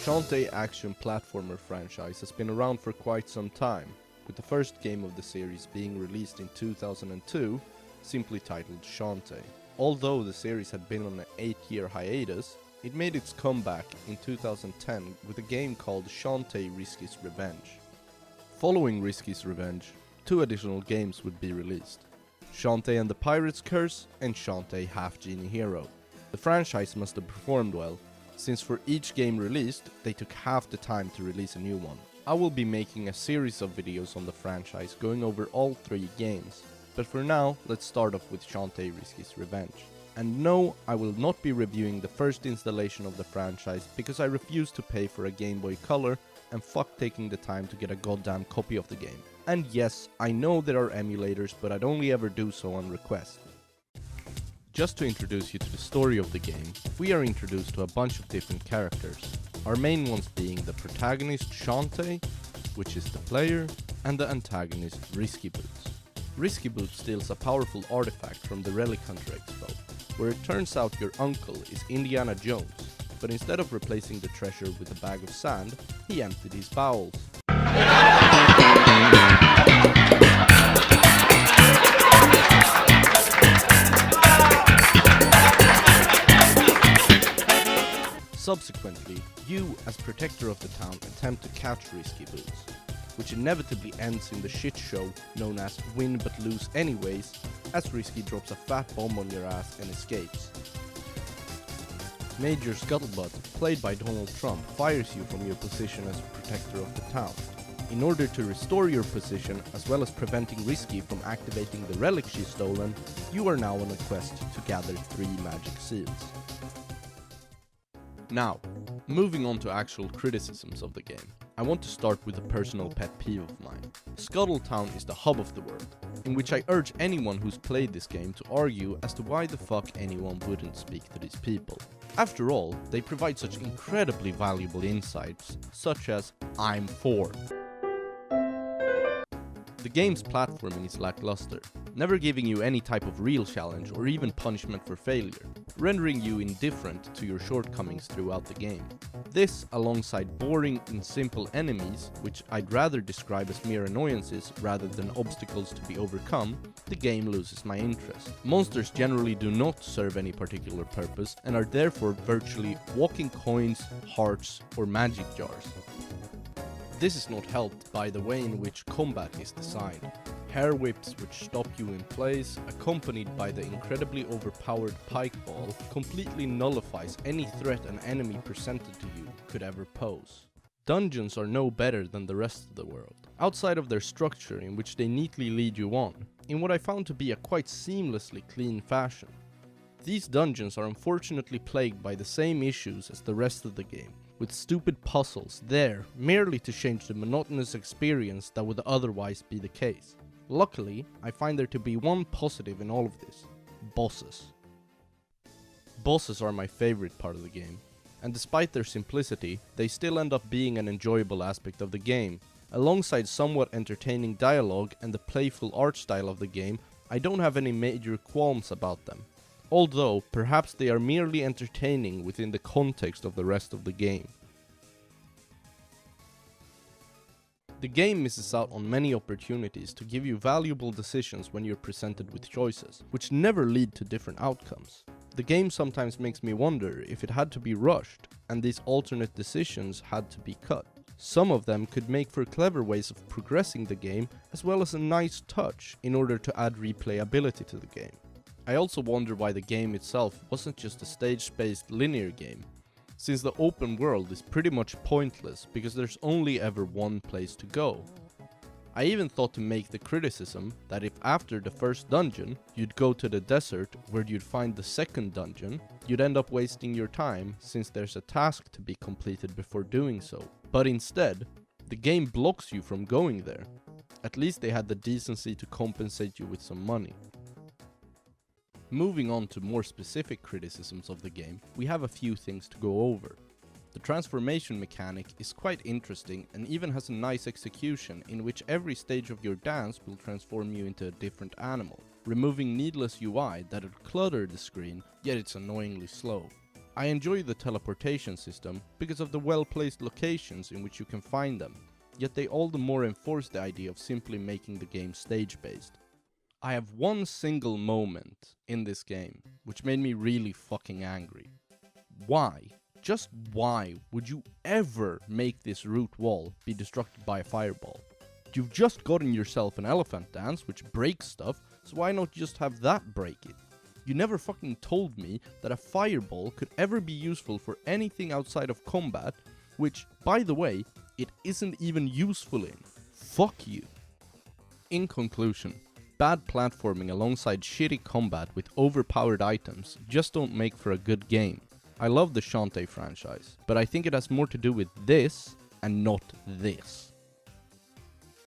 Shantae action platformer franchise has been around for quite some time, with the first game of the series being released in 2002, simply titled Shantae. Although the series had been on an 8-year hiatus, it made its comeback in 2010 with a game called Shantae Risky's Revenge. Following Risky's Revenge, 2 additional games would be released: Shantae and the Pirate's Curse and Shantae Half Genie Hero. The franchise must have performed well, since for each game released, they took half the time to release a new one. I will be making a series of videos on the franchise going over all 3 games, but for now, let's start off with Shantae Risky's Revenge. And no, I will not be reviewing the first installation of the franchise because I refuse to pay for a Game Boy Color and fuck taking the time to get a goddamn copy of the game. And yes, I know there are emulators, but I'd only ever do so on request. Just to introduce you to the story of the game, we are introduced to a bunch of different characters. Our main ones being the protagonist Shantae, which is the player, and the antagonist Risky Boots. Risky Boots steals a powerful artifact from the Relic Hunter Expo, where it turns out your uncle is Indiana Jones, but instead of replacing the treasure with a bag of sand, he emptied his bowels. Subsequently, you, as protector of the town, attempt to catch Risky Boots, which inevitably ends in the shit show known as Win But Lose Anyways, as Risky drops a fat bomb on your ass and escapes. Major Scuttlebutt, played by Donald Trump, fires you from your position as protector of the town. In order to restore your position, as well as preventing Risky from activating the relic she's stolen, you are now on a quest to gather 3 magic seals. Now, moving on to actual criticisms of the game, I want to start with a personal pet peeve of mine. Scuttletown is the hub of the world, in which I urge anyone who's played this game to argue as to why the fuck anyone wouldn't speak to these people. After all, they provide such incredibly valuable insights, such as "I'm 4. The game's platforming is lackluster, never giving you any type of real challenge or even punishment for failure, rendering you indifferent to your shortcomings throughout the game. This, alongside boring and simple enemies, which I'd rather describe as mere annoyances rather than obstacles to be overcome, the game loses my interest. Monsters generally do not serve any particular purpose and are therefore virtually walking coins, hearts, or magic jars. This is not helped by the way in which combat is designed. Hair whips which stop you in place, accompanied by the incredibly overpowered pike ball, completely nullifies any threat an enemy presented to you could ever pose. Dungeons are no better than the rest of the world, outside of their structure in which they neatly lead you on, in what I found to be a quite seamlessly clean fashion. These dungeons are unfortunately plagued by the same issues as the rest of the game, with stupid puzzles there merely to change the monotonous experience that would otherwise be the case. Luckily, I find there to be one positive in all of this: bosses. Bosses are my favorite part of the game, and despite their simplicity, they still end up being an enjoyable aspect of the game. Alongside somewhat entertaining dialogue and the playful art style of the game, I don't have any major qualms about them. Although, perhaps they are merely entertaining within the context of the rest of the game. The game misses out on many opportunities to give you valuable decisions when you're presented with choices, which never lead to different outcomes. The game sometimes makes me wonder if it had to be rushed, and these alternate decisions had to be cut. Some of them could make for clever ways of progressing the game, as well as a nice touch in order to add replayability to the game. I also wonder why the game itself wasn't just a stage-based linear game, since the open world is pretty much pointless because there's only ever one place to go. I even thought to make the criticism that if after the first dungeon you'd go to the desert where you'd find the second dungeon, you'd end up wasting your time since there's a task to be completed before doing so. But instead, the game blocks you from going there. At least they had the decency to compensate you with some money. Moving on to more specific criticisms of the game, we have a few things to go over. The transformation mechanic is quite interesting and even has a nice execution in which every stage of your dance will transform you into a different animal, removing needless UI that would clutter the screen, yet it's annoyingly slow. I enjoy the teleportation system because of the well-placed locations in which you can find them, yet they all the more enforce the idea of simply making the game stage-based. I have one single moment in this game which made me really fucking angry. Why? Just why would you ever make this root wall be destructed by a fireball? You've just gotten yourself an elephant dance which breaks stuff, so why not just have that break it? You never fucking told me that a fireball could ever be useful for anything outside of combat, which, by the way, it isn't even useful in. Fuck you. In conclusion, bad platforming alongside shitty combat with overpowered items just don't make for a good game. I love the Shantae franchise, but I think it has more to do with this and not this.